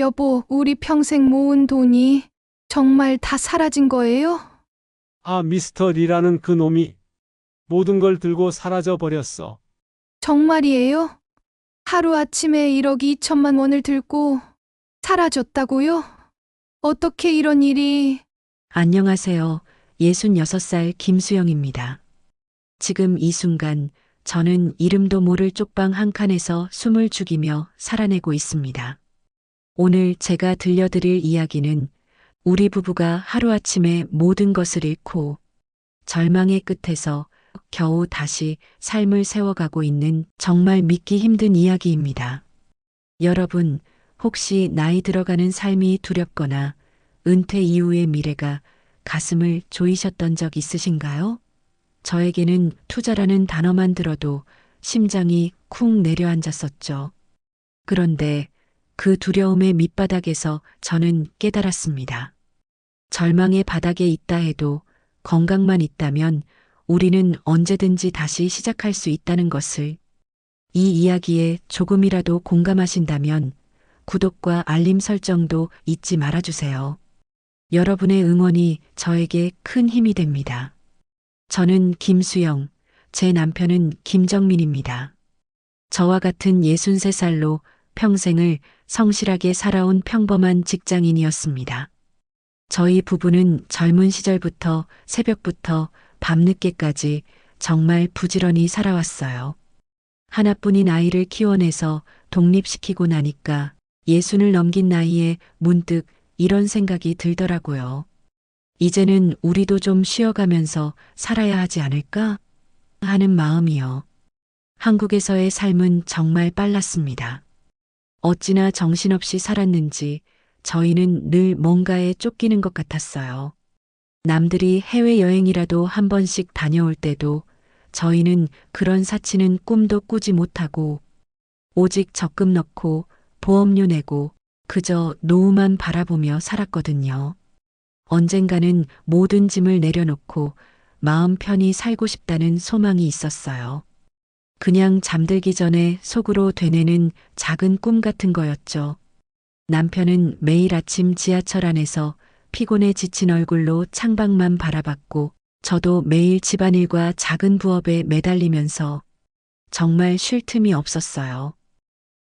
여보, 우리 평생 모은 돈이 정말 다 사라진 거예요? 아, 미스터 리라는 그 놈이 모든 걸 들고 사라져 버렸어. 정말이에요? 하루아침에 1억 2천만 원을 들고 사라졌다고요? 어떻게 이런 일이... 안녕하세요. 66살 김수영입니다. 지금 이 순간 저는 이름도 모를 쪽방 한 칸에서 숨을 죽이며 살아내고 있습니다. 오늘 제가 들려드릴 이야기는 우리 부부가 하루아침에 모든 것을 잃고 절망의 끝에서 겨우 다시 삶을 세워가고 있는 정말 믿기 힘든 이야기입니다. 여러분, 혹시 나이 들어가는 삶이 두렵거나 은퇴 이후의 미래가 가슴을 조이셨던 적 있으신가요? 저에게는 투자라는 단어만 들어도 심장이 쿵 내려앉았었죠. 그런데 그 두려움의 밑바닥에서 저는 깨달았습니다. 절망의 바닥에 있다 해도 건강만 있다면 우리는 언제든지 다시 시작할 수 있다는 것을. 이 이야기에 조금이라도 공감하신다면 구독과 알림 설정도 잊지 말아주세요. 여러분의 응원이 저에게 큰 힘이 됩니다. 저는 김수영, 제 남편은 김정민입니다. 저와 같은 63살로 평생을 성실하게 살아온 평범한 직장인이었습니다. 저희 부부는 젊은 시절부터 새벽부터 밤늦게까지 정말 부지런히 살아왔어요. 하나뿐인 아이를 키워내서 독립시키고 나니까 60을 넘긴 나이에 문득 이런 생각이 들더라고요. 이제는 우리도 좀 쉬어가면서 살아야 하지 않을까 하는 마음이요. 한국에서의 삶은 정말 빨랐습니다. 어찌나 정신없이 살았는지 저희는 늘 뭔가에 쫓기는 것 같았어요. 남들이 해외여행이라도 한 번씩 다녀올 때도 저희는 그런 사치는 꿈도 꾸지 못하고 오직 적금 넣고 보험료 내고 그저 노후만 바라보며 살았거든요. 언젠가는 모든 짐을 내려놓고 마음 편히 살고 싶다는 소망이 있었어요. 그냥 잠들기 전에 속으로 되뇌는 작은 꿈 같은 거였죠. 남편은 매일 아침 지하철 안에서 피곤해 지친 얼굴로 창밖만 바라봤고 저도 매일 집안일과 작은 부업에 매달리면서 정말 쉴 틈이 없었어요.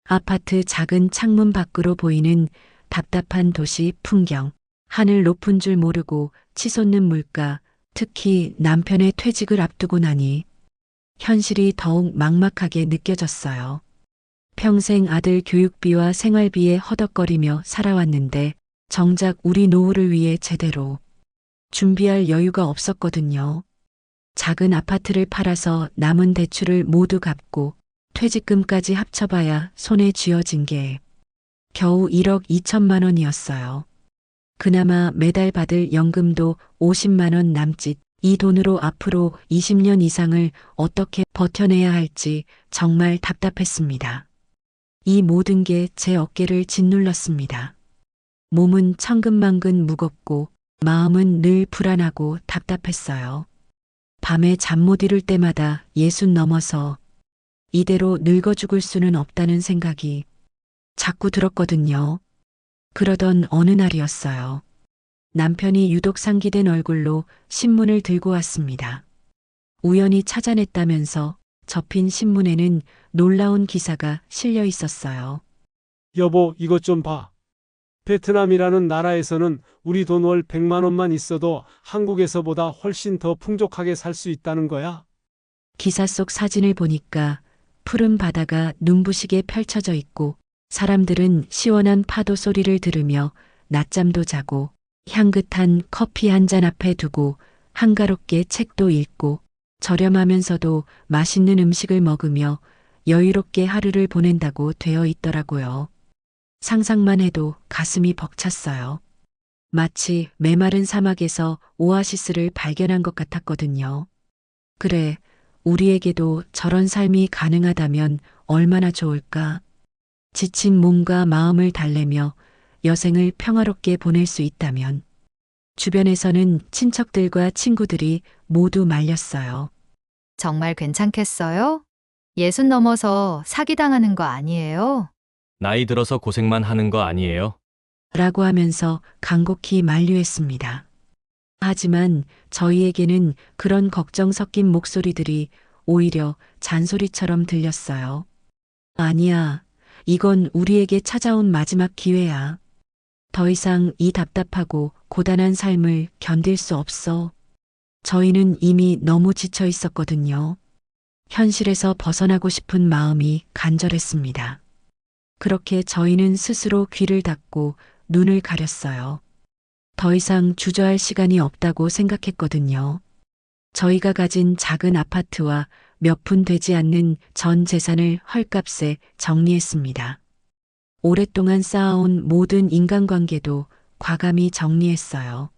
아파트 작은 창문 밖으로 보이는 답답한 도시 풍경, 하늘 높은 줄 모르고 치솟는 물가, 특히 남편의 퇴직을 앞두고 나니 현실이 더욱 막막하게 느껴졌어요. 평생 아들 교육비와 생활비에 허덕거리며 살아왔는데 정작 우리 노후를 위해 제대로 준비할 여유가 없었거든요. 작은 아파트를 팔아서 남은 대출을 모두 갚고 퇴직금까지 합쳐봐야 손에 쥐어진 게 겨우 1억 2천만 원이었어요. 그나마 매달 받을 연금도 50만 원 남짓. 이 돈으로 앞으로 20년 이상을 어떻게 버텨내야 할지 정말 답답했습니다. 이 모든 게 제 어깨를 짓눌렀습니다. 몸은 천근만근 무겁고 마음은 늘 불안하고 답답했어요. 밤에 잠 못 이룰 때마다 60 넘어서 이대로 늙어 죽을 수는 없다는 생각이 자꾸 들었거든요. 그러던 어느 날이었어요. 남편이 유독 상기된 얼굴로 신문을 들고 왔습니다. 우연히 찾아냈다면서 접힌 신문에는 놀라운 기사가 실려 있었어요. 여보, 이것 좀 봐. 베트남이라는 나라에서는 우리 돈 월 100만 원만 있어도 한국에서보다 훨씬 더 풍족하게 살 수 있다는 거야. 기사 속 사진을 보니까 푸른 바다가 눈부시게 펼쳐져 있고 사람들은 시원한 파도 소리를 들으며 낮잠도 자고 향긋한 커피 한 잔 앞에 두고 한가롭게 책도 읽고 저렴하면서도 맛있는 음식을 먹으며 여유롭게 하루를 보낸다고 되어 있더라고요. 상상만 해도 가슴이 벅찼어요. 마치 메마른 사막에서 오아시스를 발견한 것 같았거든요. 그래, 우리에게도 저런 삶이 가능하다면 얼마나 좋을까? 지친 몸과 마음을 달래며 여생을 평화롭게 보낼 수 있다면. 주변에서는 친척들과 친구들이 모두 말렸어요. 정말 괜찮겠어요? 60 넘어서 사기당하는 거 아니에요? 나이 들어서 고생만 하는 거 아니에요? 라고 하면서 간곡히 만류했습니다. 하지만 저희에게는 그런 걱정 섞인 목소리들이 오히려 잔소리처럼 들렸어요. 아니야. 이건 우리에게 찾아온 마지막 기회야. 더 이상 이 답답하고 고단한 삶을 견딜 수 없어. 저희는 이미 너무 지쳐 있었거든요. 현실에서 벗어나고 싶은 마음이 간절했습니다. 그렇게 저희는 스스로 귀를 닫고 눈을 가렸어요. 더 이상 주저할 시간이 없다고 생각했거든요. 저희가 가진 작은 아파트와 몇 푼 되지 않는 전 재산을 헐값에 정리했습니다. 오랫동안 쌓아온 모든 인간관계도 과감히 정리했어요.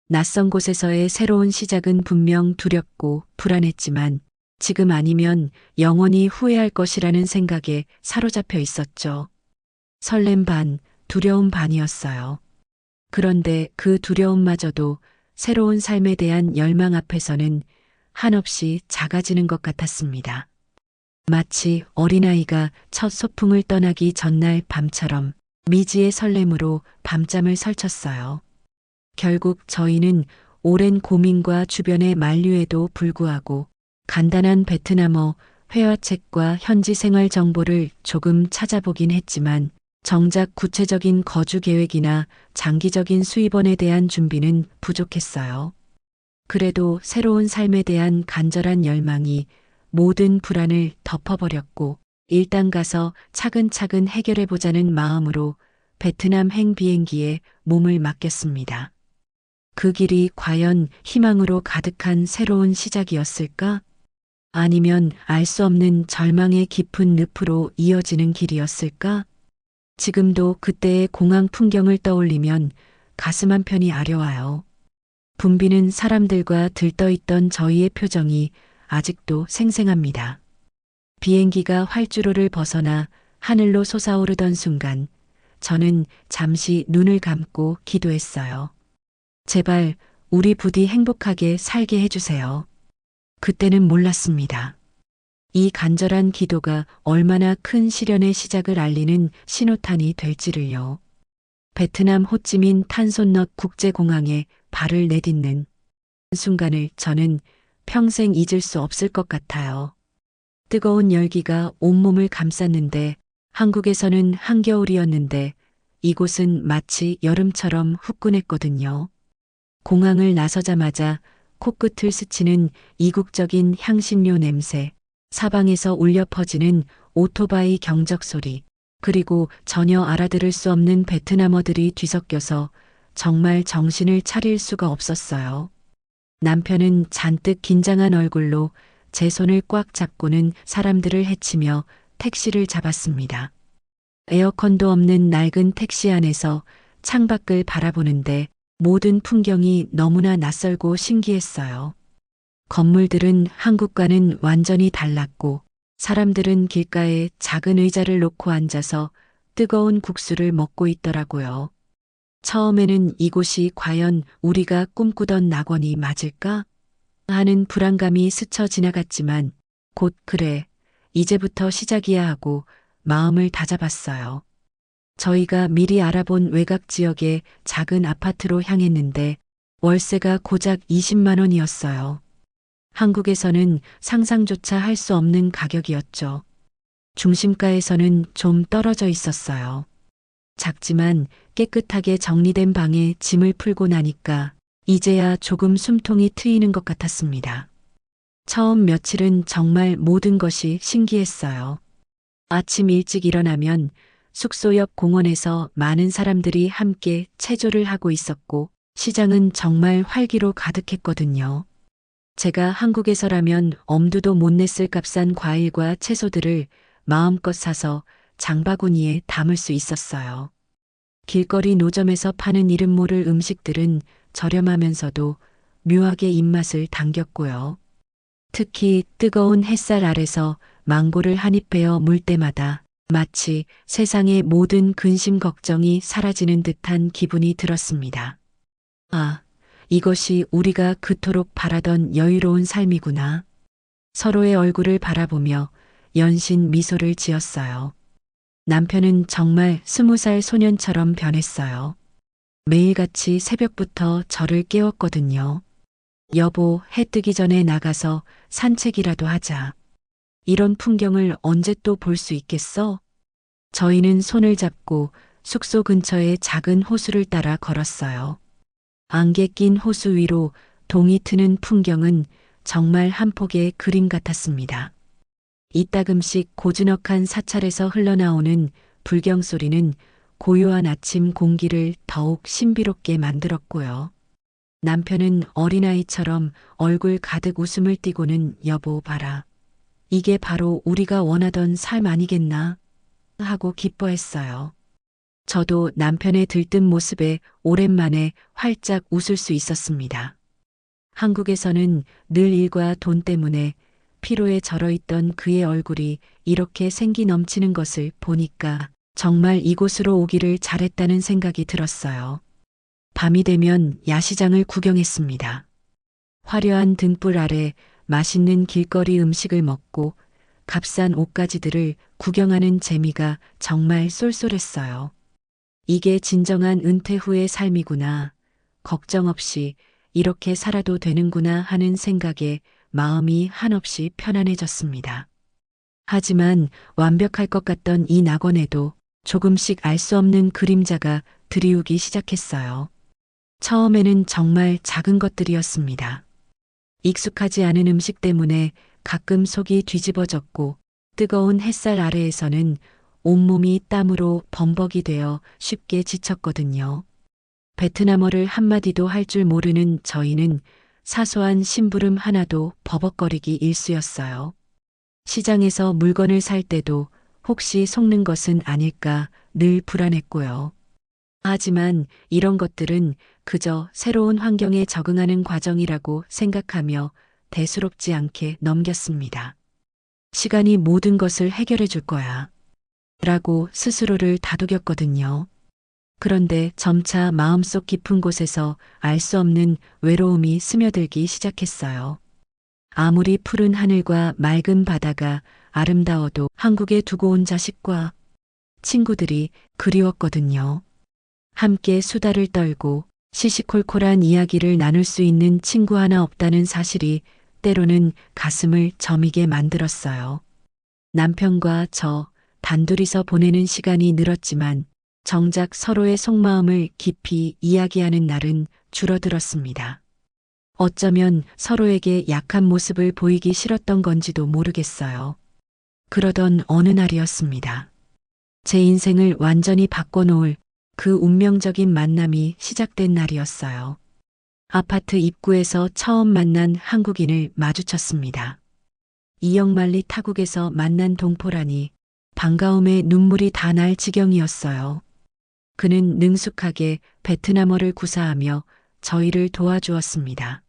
낯선 곳에서의 새로운 시작은 분명 두렵고 불안했지만 지금 아니면 영원히 후회할 것이라는 생각에 사로잡혀 있었죠. 설렘 반, 두려움 반이었어요. 그런데 그 두려움마저도 새로운 삶에 대한 열망 앞에서는 한없이 작아지는 것 같았습니다. 마치 어린아이가 첫 소풍을 떠나기 전날 밤처럼 미지의 설렘으로 밤잠을 설쳤어요. 결국 저희는 오랜 고민과 주변의 만류에도 불구하고 간단한 베트남어 회화책과 현지 생활 정보를 조금 찾아보긴 했지만 정작 구체적인 거주 계획이나 장기적인 수입원에 대한 준비는 부족했어요. 그래도 새로운 삶에 대한 간절한 열망이 모든 불안을 덮어버렸고 일단 가서 차근차근 해결해보자는 마음으로 베트남행 비행기에 몸을 맡겼습니다. 그 길이 과연 희망으로 가득한 새로운 시작이었을까? 아니면 알 수 없는 절망의 깊은 늪으로 이어지는 길이었을까? 지금도 그때의 공항 풍경을 떠올리면 가슴 한편이 아려와요. 붐비는 사람들과 들떠있던 저희의 표정이 아직도 생생합니다. 비행기가 활주로를 벗어나 하늘로 솟아오르던 순간 저는 잠시 눈을 감고 기도했어요. 제발 우리 부디 행복하게 살게 해주세요. 그때는 몰랐습니다. 이 간절한 기도가 얼마나 큰 시련의 시작을 알리는 신호탄이 될지를요. 베트남 호찌민 탄손넛 국제공항에 발을 내딛는 순간을 저는 평생 잊을 수 없을 것 같아요. 뜨거운 열기가 온몸을 감쌌는데 한국에서는 한겨울이었는데 이곳은 마치 여름처럼 후끈했거든요. 공항을 나서자마자 코끝을 스치는 이국적인 향신료 냄새, 사방에서 울려 퍼지는 오토바이 경적 소리, 그리고 전혀 알아들을 수 없는 베트남어들이 뒤섞여서 정말 정신을 차릴 수가 없었어요. 남편은 잔뜩 긴장한 얼굴로 제 손을 꽉 잡고는 사람들을 헤치며 택시를 잡았습니다. 에어컨도 없는 낡은 택시 안에서 창밖을 바라보는데 모든 풍경이 너무나 낯설고 신기했어요. 건물들은 한국과는 완전히 달랐고 사람들은 길가에 작은 의자를 놓고 앉아서 뜨거운 국수를 먹고 있더라고요. 처음에는 이곳이 과연 우리가 꿈꾸던 낙원이 맞을까? 하는 불안감이 스쳐 지나갔지만 곧 그래, 이제부터 시작이야 하고 마음을 다잡았어요. 저희가 미리 알아본 외곽 지역의 작은 아파트로 향했는데 월세가 고작 20만 원이었어요. 한국에서는 상상조차 할 수 없는 가격이었죠. 중심가에서는 좀 떨어져 있었어요. 작지만 깨끗하게 정리된 방에 짐을 풀고 나니까 이제야 조금 숨통이 트이는 것 같았습니다. 처음 며칠은 정말 모든 것이 신기했어요. 아침 일찍 일어나면 숙소 옆 공원에서 많은 사람들이 함께 체조를 하고 있었고 시장은 정말 활기로 가득했거든요. 제가 한국에서라면 엄두도 못 냈을 값싼 과일과 채소들을 마음껏 사서 장바구니에 담을 수 있었어요. 길거리 노점에서 파는 이름 모를 음식들은 저렴하면서도 묘하게 입맛을 당겼고요. 특히 뜨거운 햇살 아래서 망고를 한 입 베어 물 때마다 마치 세상의 모든 근심 걱정이 사라지는 듯한 기분이 들었습니다. 아, 이것이 우리가 그토록 바라던 여유로운 삶이구나. 서로의 얼굴을 바라보며 연신 미소를 지었어요. 남편은 정말 20살 소년처럼 변했어요. 매일같이 새벽부터 저를 깨웠거든요. 여보, 해 뜨기 전에 나가서 산책이라도 하자. 이런 풍경을 언제 또 볼 수 있겠어? 저희는 손을 잡고 숙소 근처의 작은 호수를 따라 걸었어요. 안개 낀 호수 위로 동이 트는 풍경은 정말 한 폭의 그림 같았습니다. 이따금씩 고즈넉한 사찰에서 흘러나오는 불경 소리는 고요한 아침 공기를 더욱 신비롭게 만들었고요. 남편은 어린아이처럼 얼굴 가득 웃음을 띠고는 여보 봐라. 이게 바로 우리가 원하던 삶 아니겠나? 하고 기뻐했어요. 저도 남편의 들뜬 모습에 오랜만에 활짝 웃을 수 있었습니다. 한국에서는 늘 일과 돈 때문에 피로에 절어있던 그의 얼굴이 이렇게 생기 넘치는 것을 보니까 정말 이곳으로 오기를 잘했다는 생각이 들었어요. 밤이 되면 야시장을 구경했습니다. 화려한 등불 아래 맛있는 길거리 음식을 먹고 값싼 옷가지들을 구경하는 재미가 정말 쏠쏠했어요. 이게 진정한 은퇴 후의 삶이구나. 걱정 없이 이렇게 살아도 되는구나 하는 생각에 마음이 한없이 편안해졌습니다. 하지만 완벽할 것 같던 이 낙원에도 조금씩 알 수 없는 그림자가 드리우기 시작했어요. 처음에는 정말 작은 것들이었습니다. 익숙하지 않은 음식 때문에 가끔 속이 뒤집어졌고 뜨거운 햇살 아래에서는 온몸이 땀으로 범벅이 되어 쉽게 지쳤거든요. 베트남어를 한마디도 할 줄 모르는 저희는 사소한 심부름 하나도 버벅거리기 일쑤였어요. 시장에서 물건을 살 때도 혹시 속는 것은 아닐까 늘 불안했고요. 하지만 이런 것들은 그저 새로운 환경에 적응하는 과정이라고 생각하며 대수롭지 않게 넘겼습니다. 시간이 모든 것을 해결해 줄 거야. 라고 스스로를 다독였거든요. 그런데 점차 마음속 깊은 곳에서 알 수 없는 외로움이 스며들기 시작했어요. 아무리 푸른 하늘과 맑은 바다가 아름다워도 한국에 두고 온 자식과 친구들이 그리웠거든요. 함께 수다를 떨고 시시콜콜한 이야기를 나눌 수 있는 친구 하나 없다는 사실이 때로는 가슴을 저미게 만들었어요. 남편과 저 단둘이서 보내는 시간이 늘었지만 정작 서로의 속마음을 깊이 이야기하는 날은 줄어들었습니다. 어쩌면 서로에게 약한 모습을 보이기 싫었던 건지도 모르겠어요. 그러던 어느 날이었습니다. 제 인생을 완전히 바꿔놓을 그 운명적인 만남이 시작된 날이었어요. 아파트 입구에서 처음 만난 한국인을 마주쳤습니다. 이영만리 타국에서 만난 동포라니 반가움에 눈물이 다 날 지경이었어요. 그는 능숙하게 베트남어를 구사하며 저희를 도와주었습니다.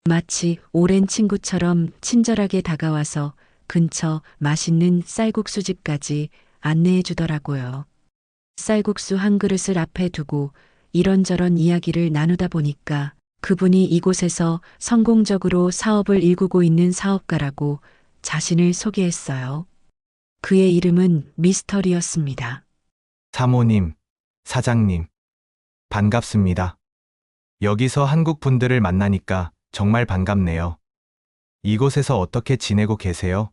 마치 오랜 친구처럼 친절하게 다가와서 근처 맛있는 쌀국수집까지 안내해 주더라고요. 쌀국수 한 그릇을 앞에 두고 이런저런 이야기를 나누다 보니까 그분이 이곳에서 성공적으로 사업을 일구고 있는 사업가라고 자신을 소개했어요. 그의 이름은 미스터리였습니다. 사모님, 사장님, 반갑습니다. 여기서 한국 분들을 만나니까 정말 반갑네요. 이곳에서 어떻게 지내고 계세요?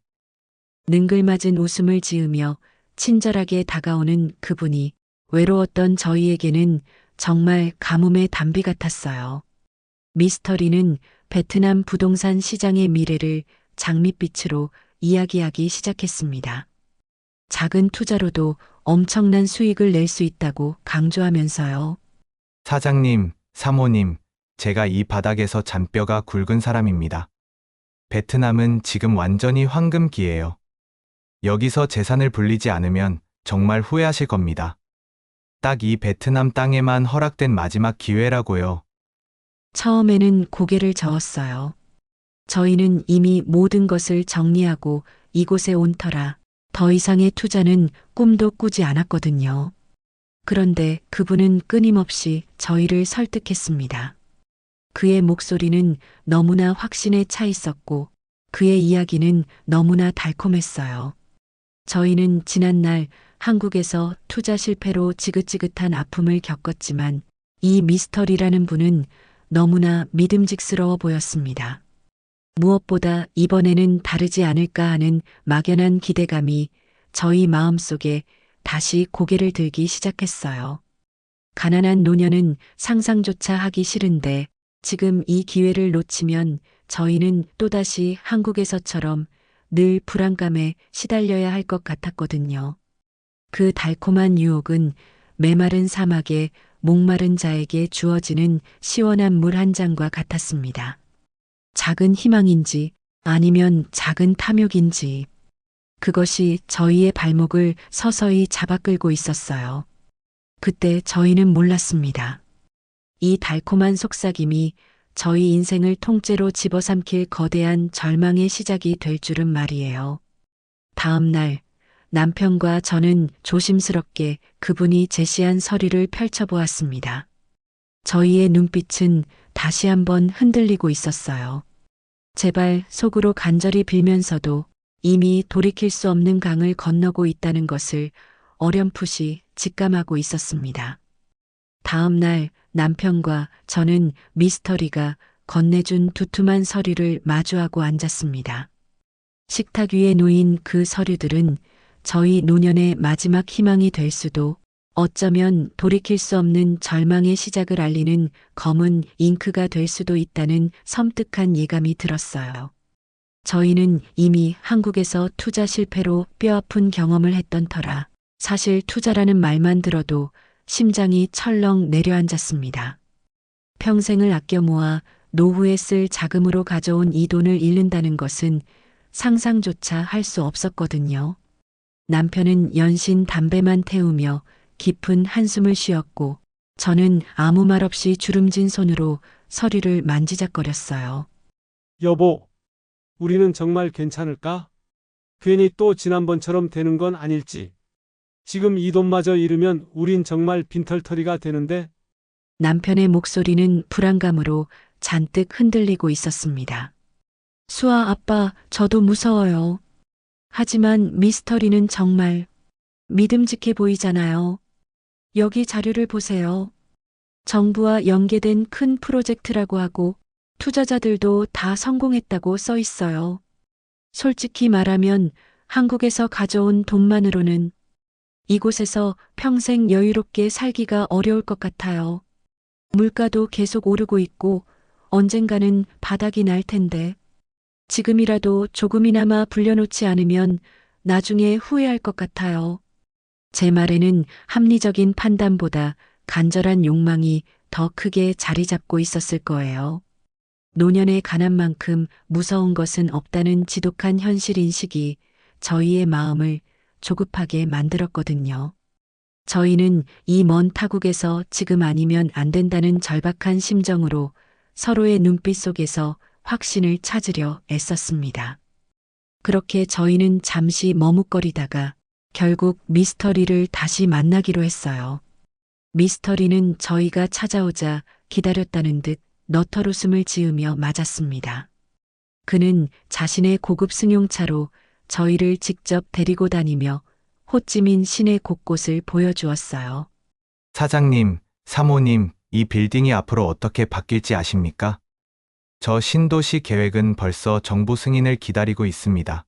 능글맞은 웃음을 지으며 친절하게 다가오는 그분이 외로웠던 저희에게는 정말 가뭄의 단비 같았어요. 미스터리는 베트남 부동산 시장의 미래를 장밋빛으로 이야기하기 시작했습니다. 작은 투자로도 엄청난 수익을 낼 수 있다고 강조하면서요. 사장님, 사모님, 제가 이 바닥에서 잔뼈가 굵은 사람입니다. 베트남은 지금 완전히 황금기예요. 여기서 재산을 불리지 않으면 정말 후회하실 겁니다. 딱 이 베트남 땅에만 허락된 마지막 기회라고요. 처음에는 고개를 저었어요. 저희는 이미 모든 것을 정리하고 이곳에 온 터라 더 이상의 투자는 꿈도 꾸지 않았거든요. 그런데 그분은 끊임없이 저희를 설득했습니다. 그의 목소리는 너무나 확신에 차 있었고 그의 이야기는 너무나 달콤했어요. 저희는 지난날 한국에서 투자 실패로 지긋지긋한 아픔을 겪었지만 이 미스터리라는 분은 너무나 믿음직스러워 보였습니다. 무엇보다 이번에는 다르지 않을까 하는 막연한 기대감이 저희 마음속에 다시 고개를 들기 시작했어요. 가난한 노년은 상상조차 하기 싫은데 지금 이 기회를 놓치면 저희는 또다시 한국에서처럼 늘 불안감에 시달려야 할 것 같았거든요. 그 달콤한 유혹은 메마른 사막에 목마른 자에게 주어지는 시원한 물 한 잔과 같았습니다. 작은 희망인지 아니면 작은 탐욕인지 그것이 저희의 발목을 서서히 잡아 끌고 있었어요. 그때 저희는 몰랐습니다. 이 달콤한 속삭임이 저희 인생을 통째로 집어삼킬 거대한 절망의 시작이 될 줄은 말이에요. 다음 날 남편과 저는 조심스럽게 그분이 제시한 서류를 펼쳐보았습니다. 저희의 눈빛은 다시 한번 흔들리고 있었어요. 제발 속으로 간절히 빌면서도 이미 돌이킬 수 없는 강을 건너고 있다는 것을 어렴풋이 직감하고 있었습니다. 다음 날 남편과 저는 미스터리가 건네준 두툼한 서류를 마주하고 앉았습니다. 식탁 위에 놓인 그 서류들은 저희 노년의 마지막 희망이 될 수도 어쩌면 돌이킬 수 없는 절망의 시작을 알리는 검은 잉크가 될 수도 있다는 섬뜩한 예감이 들었어요. 저희는 이미 한국에서 투자 실패로 뼈아픈 경험을 했던 터라 사실 투자라는 말만 들어도 심장이 철렁 내려앉았습니다. 평생을 아껴 모아 노후에 쓸 자금으로 가져온 이 돈을 잃는다는 것은 상상조차 할 수 없었거든요. 남편은 연신 담배만 태우며 깊은 한숨을 쉬었고 저는 아무 말 없이 주름진 손으로 서류를 만지작거렸어요. 여보, 우리는 정말 괜찮을까? 괜히 또 지난번처럼 되는 건 아닐지. 지금 이 돈마저 잃으면 우린 정말 빈털터리가 되는데. 남편의 목소리는 불안감으로 잔뜩 흔들리고 있었습니다. 수아 아빠, 저도 무서워요. 하지만 미스터리는 정말 믿음직해 보이잖아요. 여기 자료를 보세요. 정부와 연계된 큰 프로젝트라고 하고 투자자들도 다 성공했다고 써 있어요. 솔직히 말하면 한국에서 가져온 돈만으로는 이곳에서 평생 여유롭게 살기가 어려울 것 같아요. 물가도 계속 오르고 있고 언젠가는 바닥이 날 텐데 지금이라도 조금이나마 불려놓지 않으면 나중에 후회할 것 같아요. 제 말에는 합리적인 판단보다 간절한 욕망이 더 크게 자리 잡고 있었을 거예요. 노년의 가난만큼 무서운 것은 없다는 지독한 현실 인식이 저희의 마음을 조급하게 만들었거든요. 저희는 이 먼 타국에서 지금 아니면 안 된다는 절박한 심정으로 서로의 눈빛 속에서 확신을 찾으려 애썼습니다. 그렇게 저희는 잠시 머뭇거리다가 결국 미스터리를 다시 만나기로 했어요. 미스터리는 저희가 찾아오자 기다렸다는 듯 너털웃음을 지으며 맞았습니다. 그는 자신의 고급 승용차로 저희를 직접 데리고 다니며 호찌민 시내 곳곳을 보여주었어요. 사장님, 사모님, 이 빌딩이 앞으로 어떻게 바뀔지 아십니까? 저 신도시 계획은 벌써 정부 승인을 기다리고 있습니다.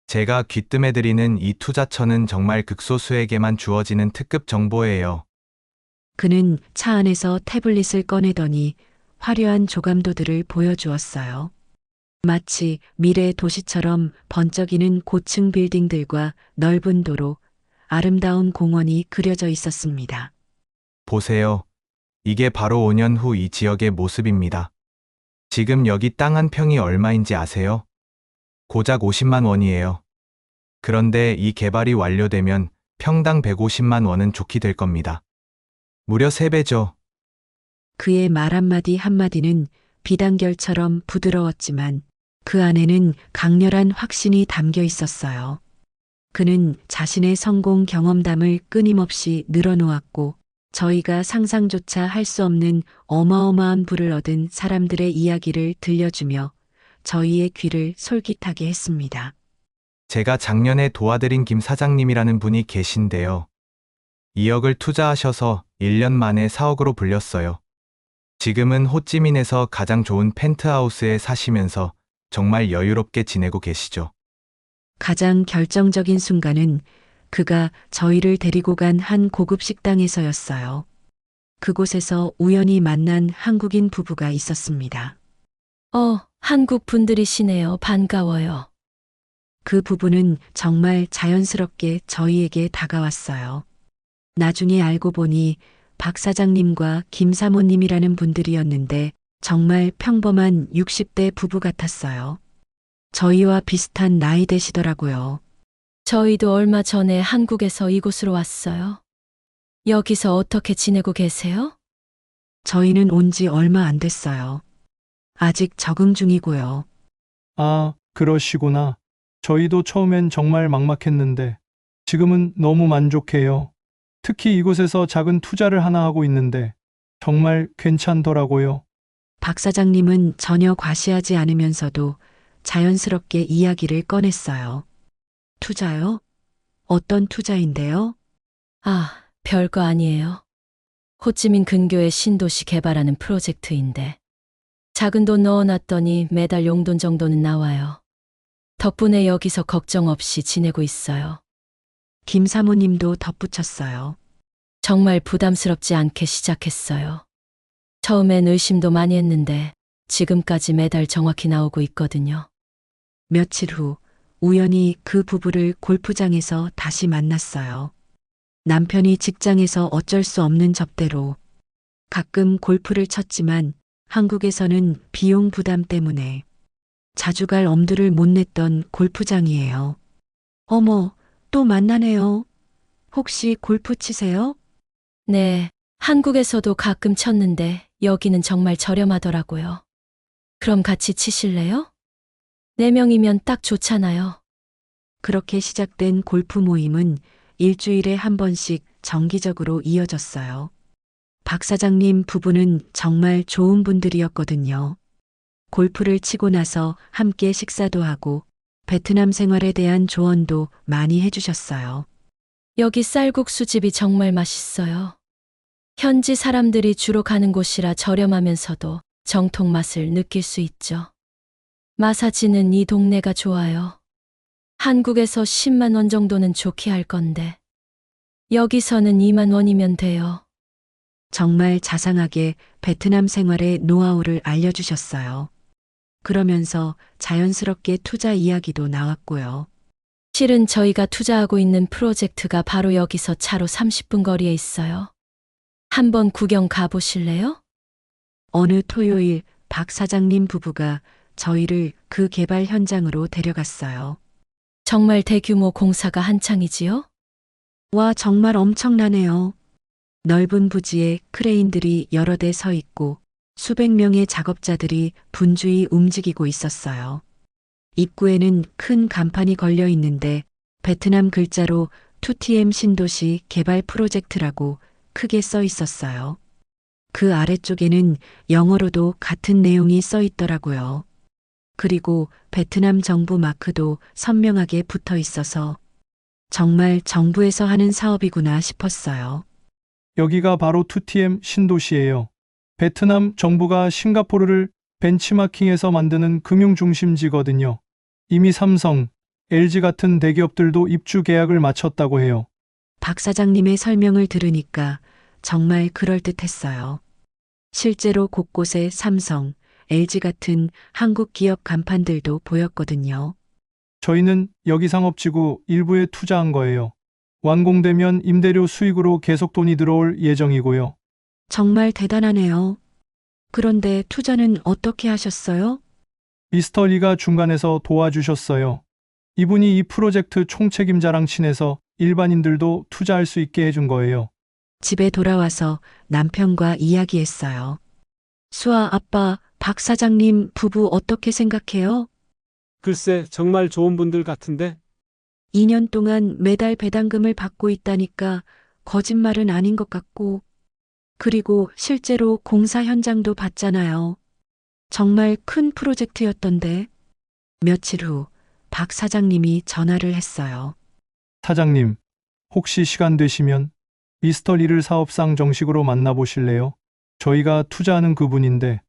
제가 귀뜸해드리는 이 투자처는 정말 극소수에게만 주어지는 특급 정보예요. 그는 차 안에서 태블릿을 꺼내더니 화려한 조감도들을 보여주었어요. 마치 미래 도시처럼 번쩍이는 고층 빌딩들과 넓은 도로, 아름다운 공원이 그려져 있었습니다. 보세요. 이게 바로 5년 후 이 지역의 모습입니다. 지금 여기 땅 한 평이 얼마인지 아세요? 고작 50만 원이에요. 그런데 이 개발이 완료되면 평당 150만 원은 좋게 될 겁니다. 무려 3배죠. 그의 말 한마디 한마디는 비단결처럼 부드러웠지만 그 안에는 강렬한 확신이 담겨 있었어요. 그는 자신의 성공 경험담을 끊임없이 늘어놓았고 저희가 상상조차 할 수 없는 어마어마한 부를 얻은 사람들의 이야기를 들려주며 저희의 귀를 솔깃하게 했습니다. 제가 작년에 도와드린 김 사장님이라는 분이 계신데요. 2억을 투자하셔서 1년 만에 4억으로 불렸어요. 지금은 호찌민에서 가장 좋은 펜트하우스에 사시면서 정말 여유롭게 지내고 계시죠. 가장 결정적인 순간은 그가 저희를 데리고 간 한 고급 식당에서였어요. 그곳에서 우연히 만난 한국인 부부가 있었습니다. 한국 분들이시네요. 반가워요. 그 부부는 정말 자연스럽게 저희에게 다가왔어요. 나중에 알고 보니 박 사장님과 김 사모님이라는 분들이었는데 정말 평범한 60대 부부 같았어요. 저희와 비슷한 나이 되시더라고요. 저희도 얼마 전에 한국에서 이곳으로 왔어요. 여기서 어떻게 지내고 계세요? 저희는 온 지 얼마 안 됐어요. 아직 적응 중이고요. 아, 그러시구나. 저희도 처음엔 정말 막막했는데 지금은 너무 만족해요. 특히 이곳에서 작은 투자를 하나 하고 있는데 정말 괜찮더라고요. 박 사장님은 전혀 과시하지 않으면서도 자연스럽게 이야기를 꺼냈어요. 투자요? 어떤 투자인데요? 별거 아니에요. 호찌민 근교의 신도시 개발하는 프로젝트인데 작은 돈 넣어놨더니 매달 용돈 정도는 나와요. 덕분에 여기서 걱정 없이 지내고 있어요. 김 사모님도 덧붙였어요. 정말 부담스럽지 않게 시작했어요. 처음엔 의심도 많이 했는데 지금까지 매달 정확히 나오고 있거든요. 며칠 후 우연히 그 부부를 골프장에서 다시 만났어요. 남편이 직장에서 어쩔 수 없는 접대로 가끔 골프를 쳤지만 한국에서는 비용 부담 때문에 자주 갈 엄두를 못 냈던 골프장이에요. 어머, 또 만나네요. 혹시 골프 치세요? 네, 한국에서도 가끔 쳤는데 여기는 정말 저렴하더라고요. 그럼 같이 치실래요? 4명이면 딱 좋잖아요. 그렇게 시작된 골프 모임은 일주일에 한 번씩 정기적으로 이어졌어요. 박 사장님 부부는 정말 좋은 분들이었거든요. 골프를 치고 나서 함께 식사도 하고 베트남 생활에 대한 조언도 많이 해주셨어요. 여기 쌀국수집이 정말 맛있어요. 현지 사람들이 주로 가는 곳이라 저렴하면서도 정통 맛을 느낄 수 있죠. 마사지는 이 동네가 좋아요. 한국에서 10만 원 정도는 좋게 할 건데 여기서는 2만 원이면 돼요. 정말 자상하게 베트남 생활의 노하우를 알려주셨어요. 그러면서 자연스럽게 투자 이야기도 나왔고요. 실은 저희가 투자하고 있는 프로젝트가 바로 여기서 차로 30분 거리에 있어요. 한번 구경 가보실래요? 어느 토요일 박 사장님 부부가 저희를 그 개발 현장으로 데려갔어요. 정말 대규모 공사가 한창이지요? 와, 정말 엄청나네요. 넓은 부지에 크레인들이 여러 대 서 있고 수백 명의 작업자들이 분주히 움직이고 있었어요. 입구에는 큰 간판이 걸려 있는데 베트남 글자로 2TM 신도시 개발 프로젝트라고 크게 써 있었어요. 그 아래쪽에는 영어로도 같은 내용이 써 있더라고요. 그리고 베트남 정부 마크도 선명하게 붙어 있어서 정말 정부에서 하는 사업이구나 싶었어요. 여기가 바로 2TM 신도시예요. 베트남 정부가 싱가포르를 벤치마킹해서 만드는 금융중심지거든요. 이미 삼성, LG 같은 대기업들도 입주 계약을 마쳤다고 해요. 박 사장님의 설명을 들으니까 정말 그럴듯했어요. 실제로 곳곳에 삼성, LG 같은 한국 기업 간판들도 보였거든요. 저희는 여기 상업지구 일부에 투자한 거예요. 완공되면 임대료 수익으로 계속 돈이 들어올 예정이고요. 정말 대단하네요. 그런데 투자는 어떻게 하셨어요? 미스터 리가 중간에서 도와주셨어요. 이분이 이 프로젝트 총책임자랑 친해서 일반인들도 투자할 수 있게 해준 거예요. 집에 돌아와서 남편과 이야기했어요. 수아 아빠, 박 사장님 부부 어떻게 생각해요? 글쎄, 정말 좋은 분들 같은데? 2년 동안 매달 배당금을 받고 있다니까 거짓말은 아닌 것 같고, 그리고 실제로 공사 현장도 봤잖아요. 정말 큰 프로젝트였던데. 며칠 후 박 사장님이 전화를 했어요. 사장님, 혹시 시간 되시면 미스터 리를 사업상 정식으로 만나보실래요? 저희가 투자하는 그분인데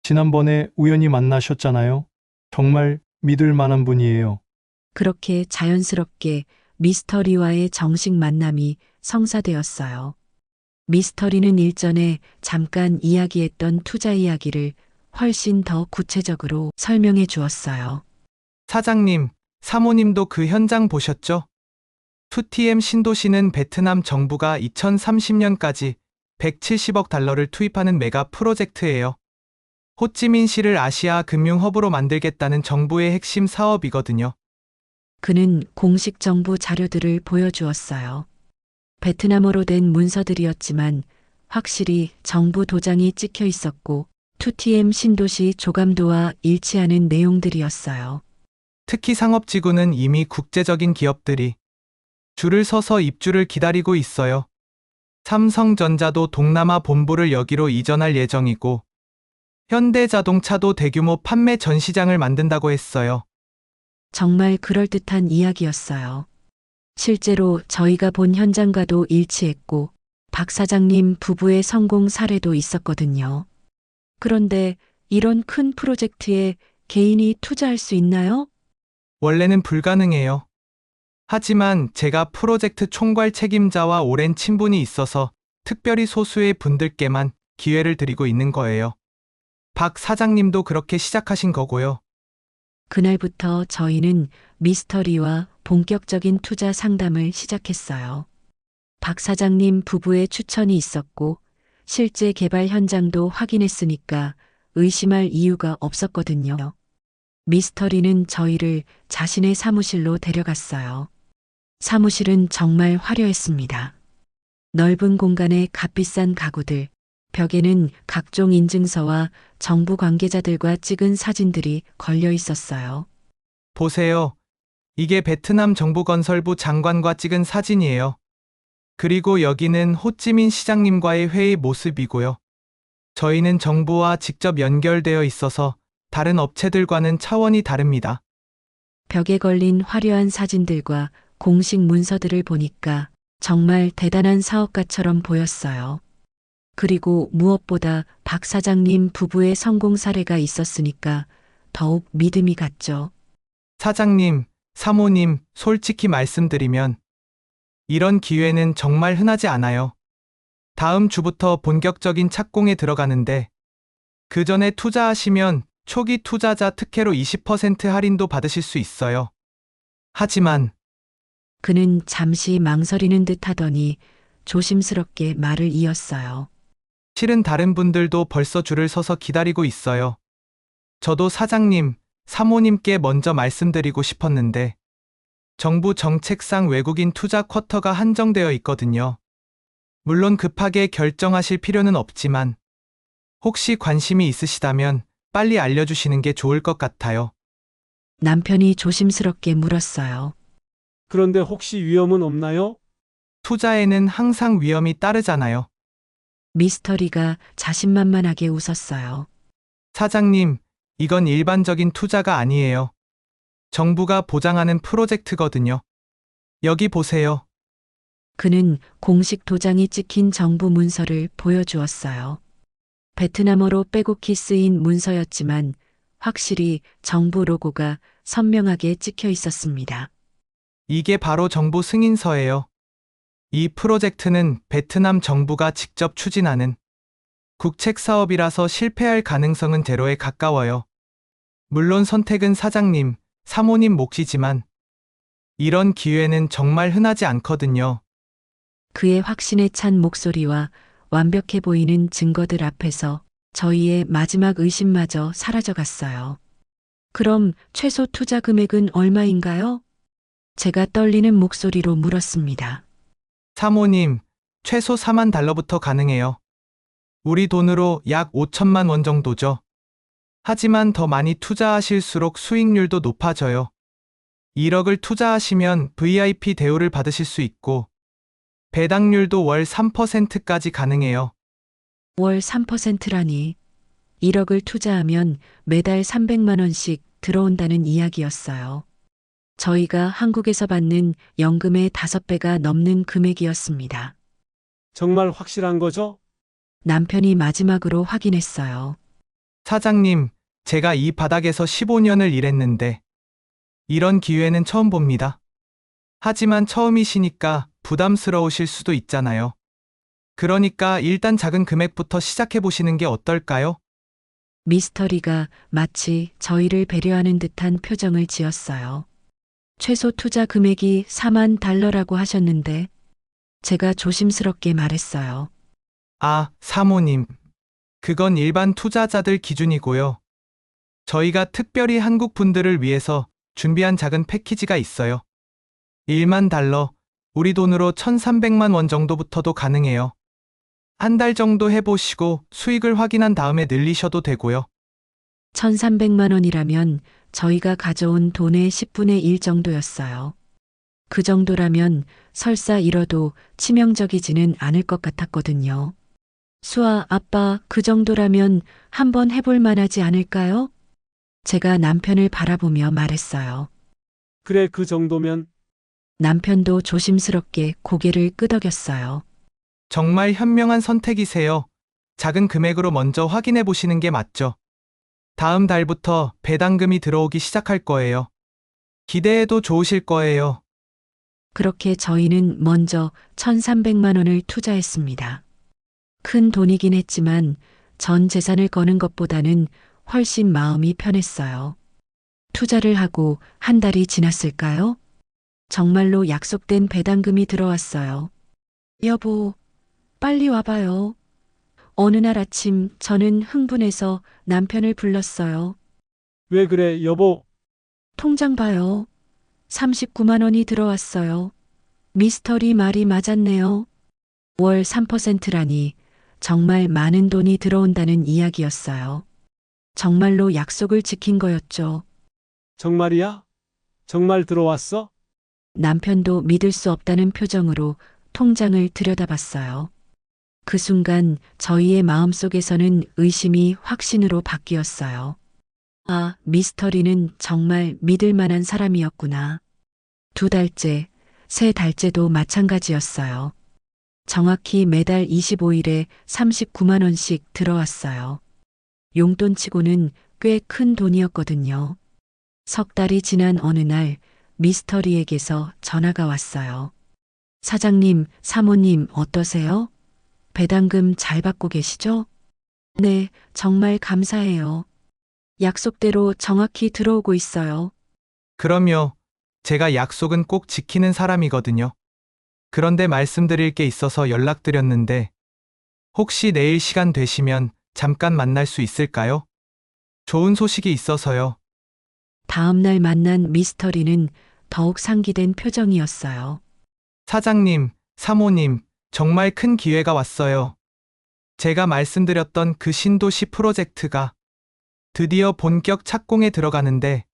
지난번에 우연히 만나셨잖아요. 정말 믿을 만한 분이에요. 그렇게 자연스럽게 미스터리와의 정식 만남이 성사되었어요. 미스터리는 일전에 잠깐 이야기했던 투자 이야기를 훨씬 더 구체적으로 설명해 주었어요. 사장님, 사모님도 그 현장 보셨죠? 2TM 신도시는 베트남 정부가 2030년까지 170억 달러를 투입하는 메가 프로젝트예요. 호찌민시를 아시아 금융 허브로 만들겠다는 정부의 핵심 사업이거든요. 그는 공식 정부 자료들을 보여주었어요. 베트남어로 된 문서들이었지만 확실히 정부 도장이 찍혀 있었고 2TM 신도시 조감도와 일치하는 내용들이었어요. 특히 상업지구는 이미 국제적인 기업들이 줄을 서서 입주를 기다리고 있어요. 삼성전자도 동남아 본부를 여기로 이전할 예정이고 현대자동차도 대규모 판매 전시장을 만든다고 했어요. 정말 그럴듯한 이야기였어요. 실제로 저희가 본 현장과도 일치했고 박 사장님 부부의 성공 사례도 있었거든요. 그런데 이런 큰 프로젝트에 개인이 투자할 수 있나요? 원래는 불가능해요. 하지만 제가 프로젝트 총괄 책임자와 오랜 친분이 있어서 특별히 소수의 분들께만 기회를 드리고 있는 거예요. 박 사장님도 그렇게 시작하신 거고요. 그날부터 저희는 미스터리와 본격적인 투자 상담을 시작했어요. 박 사장님 부부의 추천이 있었고 실제 개발 현장도 확인했으니까 의심할 이유가 없었거든요. 미스터리는 저희를 자신의 사무실로 데려갔어요. 사무실은 정말 화려했습니다. 넓은 공간에 값비싼 가구들, 벽에는 각종 인증서와 정부 관계자들과 찍은 사진들이 걸려 있었어요. 보세요. 이게 베트남 정부건설부 장관과 찍은 사진이에요. 그리고 여기는 호찌민 시장님과의 회의 모습이고요. 저희는 정부와 직접 연결되어 있어서 다른 업체들과는 차원이 다릅니다. 벽에 걸린 화려한 사진들과 공식 문서들을 보니까 정말 대단한 사업가처럼 보였어요. 그리고 무엇보다 박 사장님 부부의 성공 사례가 있었으니까 더욱 믿음이 갔죠. 사장님, 사모님, 솔직히 말씀드리면 이런 기회는 정말 흔하지 않아요. 다음 주부터 본격적인 착공에 들어가는데 그 전에 투자하시면 초기 투자자 특혜로 20% 할인도 받으실 수 있어요. 하지만 그는 잠시 망설이는 듯 하더니 조심스럽게 말을 이었어요. 실은 다른 분들도 벌써 줄을 서서 기다리고 있어요. 저도 사장님, 사모님께 먼저 말씀드리고 싶었는데 정부 정책상 외국인 투자 쿼터가 한정되어 있거든요. 물론 급하게 결정하실 필요는 없지만 혹시 관심이 있으시다면 빨리 알려주시는 게 좋을 것 같아요. 남편이 조심스럽게 물었어요. 그런데 혹시 위험은 없나요? 투자에는 항상 위험이 따르잖아요. 미스터리가 자신만만하게 웃었어요. 사장님, 이건 일반적인 투자가 아니에요. 정부가 보장하는 프로젝트거든요. 여기 보세요. 그는 공식 도장이 찍힌 정부 문서를 보여주었어요. 베트남어로 빼곡히 쓰인 문서였지만 확실히 정부 로고가 선명하게 찍혀 있었습니다. 이게 바로 정부 승인서예요. 이 프로젝트는 베트남 정부가 직접 추진하는 국책 사업이라서 실패할 가능성은 제로에 가까워요. 물론 선택은 사장님, 사모님 몫이지만 이런 기회는 정말 흔하지 않거든요. 그의 확신에 찬 목소리와 완벽해 보이는 증거들 앞에서 저희의 마지막 의심마저 사라져갔어요. 그럼 최소 투자 금액은 얼마인가요? 제가 떨리는 목소리로 물었습니다. 사모님, 최소 4만 달러부터 가능해요. 우리 돈으로 약 5천만 원 정도죠. 하지만 더 많이 투자하실수록 수익률도 높아져요. 1억을 투자하시면 VIP 대우를 받으실 수 있고 배당률도 월 3%까지 가능해요. 월 3%라니 1억을 투자하면 매달 300만 원씩 들어온다는 이야기였어요. 저희가 한국에서 받는 연금의 5배가 넘는 금액이었습니다. 정말 확실한 거죠? 남편이 마지막으로 확인했어요. 사장님, 제가 이 바닥에서 15년을 일했는데 이런 기회는 처음 봅니다. 하지만 처음이시니까 부담스러우실 수도 있잖아요. 그러니까 일단 작은 금액부터 시작해 보시는 게 어떨까요? 미스터리가 마치 저희를 배려하는 듯한 표정을 지었어요. 최소 투자 금액이 4만 달러라고 하셨는데 제가 조심스럽게 말했어요. 아, 사모님. 그건 일반 투자자들 기준이고요. 저희가 특별히 한국 분들을 위해서 준비한 작은 패키지가 있어요. 1만 달러, 우리 돈으로 1,300만 원 정도부터도 가능해요. 한 달 정도 해보시고 수익을 확인한 다음에 늘리셔도 되고요. 1,300만 원이라면 저희가 가져온 돈의 10분의 1 정도였어요. 그 정도라면 설사 잃어도 치명적이지는 않을 것 같았거든요. 수아, 아빠, 그 정도라면 한번 해볼 만하지 않을까요? 제가 남편을 바라보며 말했어요. 그래, 그 정도면. 남편도 조심스럽게 고개를 끄덕였어요. 정말 현명한 선택이세요. 작은 금액으로 먼저 확인해 보시는 게 맞죠. 다음 달부터 배당금이 들어오기 시작할 거예요. 기대해도 좋으실 거예요. 그렇게 저희는 먼저 1,300만 원을 투자했습니다. 큰 돈이긴 했지만 전 재산을 거는 것보다는 훨씬 마음이 편했어요. 투자를 하고 한 달이 지났을까요? 정말로 약속된 배당금이 들어왔어요. 여보, 빨리 와봐요. 어느 날 아침 저는 흥분해서 남편을 불렀어요. 왜 그래, 여보? 통장 봐요. 39만 원이 들어왔어요. 미스터리 말이 맞았네요. 월 3%라니 정말 많은 돈이 들어온다는 이야기였어요. 정말로 약속을 지킨 거였죠. 정말이야? 정말 들어왔어? 남편도 믿을 수 없다는 표정으로 통장을 들여다봤어요. 그 순간 저희의 마음속에서는 의심이 확신으로 바뀌었어요. 아, 미스터리는 정말 믿을 만한 사람이었구나. 2달째, 3달째도 마찬가지였어요. 정확히 매달 25일에 39만 원씩 들어왔어요. 용돈치고는 꽤 큰 돈이었거든요. 석 달이 지난 어느 날 미스터리에게서 전화가 왔어요. 사장님, 사모님 어떠세요? 배당금 잘 받고 계시죠? 네, 정말 감사해요. 약속대로 정확히 들어오고 있어요. 그럼요. 제가 약속은 꼭 지키는 사람이거든요. 그런데 말씀드릴 게 있어서 연락드렸는데 혹시 내일 시간 되시면 잠깐 만날 수 있을까요? 좋은 소식이 있어서요. 다음 날 만난 미스터리는 더욱 상기된 표정이었어요. 사장님, 사모님, 정말 큰 기회가 왔어요. 제가 말씀드렸던 그 신도시 프로젝트가 드디어 본격 착공에 들어가는데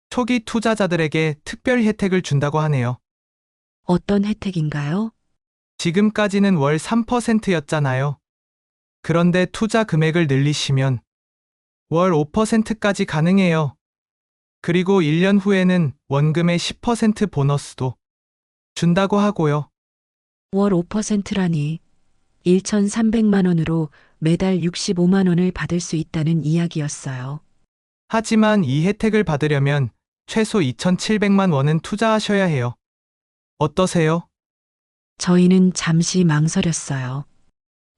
초기 투자자들에게 특별 혜택을 준다고 하네요. 어떤 혜택인가요? 지금까지는 월 3%였잖아요. 그런데 투자 금액을 늘리시면 월 5%까지 가능해요. 그리고 1년 후에는 원금의 10% 보너스도 준다고 하고요. 월 5%라니 1,300만 원으로 매달 65만 원을 받을 수 있다는 이야기였어요. 하지만 이 혜택을 받으려면 최소 2,700만 원은 투자하셔야 해요. 어떠세요? 저희는 잠시 망설였어요.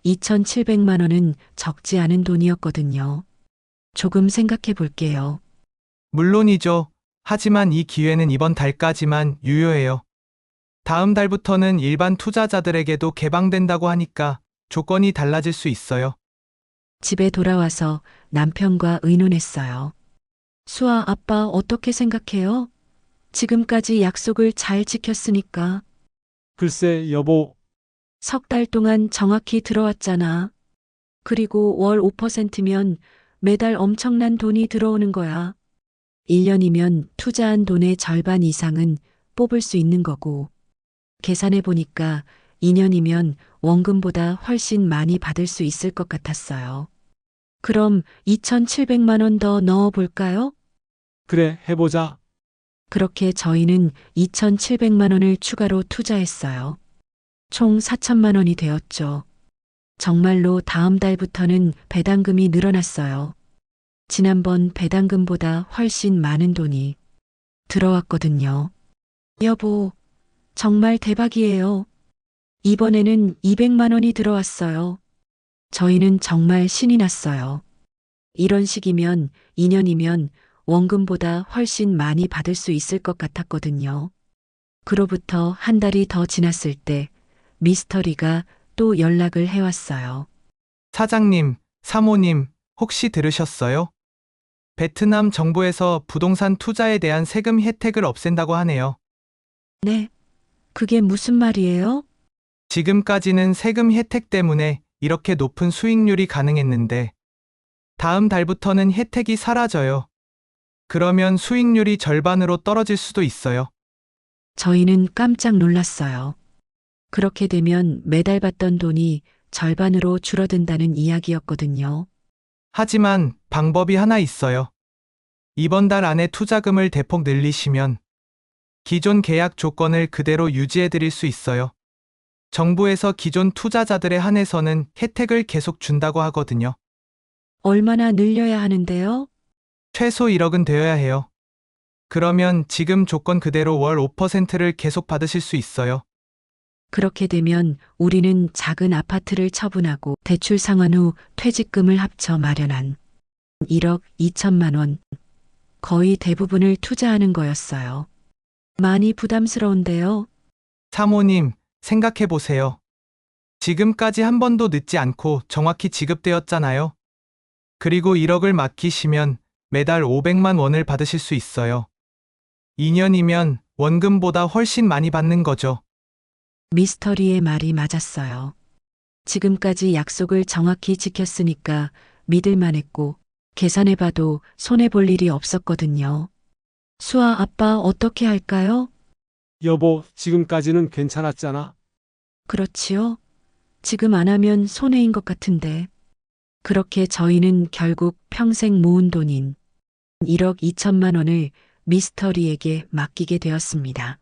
2,700만 원은 적지 않은 돈이었거든요. 조금 생각해 볼게요. 물론이죠. 하지만 이 기회는 이번 달까지만 유효해요. 다음 달부터는 일반 투자자들에게도 개방된다고 하니까 조건이 달라질 수 있어요. 집에 돌아와서 남편과 의논했어요. 수아, 아빠 어떻게 생각해요? 지금까지 약속을 잘 지켰으니까. 글쎄, 여보. 석 달 동안 정확히 들어왔잖아. 그리고 월 5%면 매달 엄청난 돈이 들어오는 거야. 1년이면 투자한 돈의 절반 이상은 뽑을 수 있는 거고. 계산해 보니까 2년이면 원금보다 훨씬 많이 받을 수 있을 것 같았어요. 그럼 2,700만 원 더 넣어 볼까요? 그래, 해보자. 그렇게 저희는 2,700만 원을 추가로 투자했어요. 총 4천만 원이 되었죠. 정말로 다음 달부터는 배당금이 늘어났어요. 지난번 배당금보다 훨씬 많은 돈이 들어왔거든요. 여보, 정말 대박이에요. 이번에는 200만 원이 들어왔어요. 저희는 정말 신이 났어요. 이런 식이면 2년이면 원금보다 훨씬 많이 받을 수 있을 것 같았거든요. 그로부터 한 달이 더 지났을 때 미스터리가 또 연락을 해왔어요. 사장님, 사모님, 혹시 들으셨어요? 베트남 정부에서 부동산 투자에 대한 세금 혜택을 없앤다고 하네요. 네, 그게 무슨 말이에요? 지금까지는 세금 혜택 때문에 이렇게 높은 수익률이 가능했는데, 다음 달부터는 혜택이 사라져요. 그러면 수익률이 절반으로 떨어질 수도 있어요. 저희는 깜짝 놀랐어요. 그렇게 되면 매달 받던 돈이 절반으로 줄어든다는 이야기였거든요. 하지만 방법이 하나 있어요. 이번 달 안에 투자금을 대폭 늘리시면 기존 계약 조건을 그대로 유지해 드릴 수 있어요. 정부에서 기존 투자자들에 한해서는 혜택을 계속 준다고 하거든요. 얼마나 늘려야 하는데요? 최소 1억은 되어야 해요. 그러면 지금 조건 그대로 월 5%를 계속 받으실 수 있어요. 그렇게 되면 우리는 작은 아파트를 처분하고 대출 상환 후 퇴직금을 합쳐 마련한 1억 2천만 원, 거의 대부분을 투자하는 거였어요. 많이 부담스러운데요. 사모님, 생각해 보세요. 지금까지 한 번도 늦지 않고 정확히 지급되었잖아요. 그리고 1억을 맡기시면 매달 500만 원을 받으실 수 있어요. 2년이면 원금보다 훨씬 많이 받는 거죠. 미스터리의 말이 맞았어요. 지금까지 약속을 정확히 지켰으니까 믿을만 했고, 계산해봐도 손해볼 일이 없었거든요. 수아 아빠 어떻게 할까요? 여보, 지금까지는 괜찮았잖아. 그렇지요. 지금 안 하면 손해인 것 같은데. 그렇게 저희는 결국 평생 모은 돈인 1억 2천만 원을 미스터리에게 맡기게 되었습니다.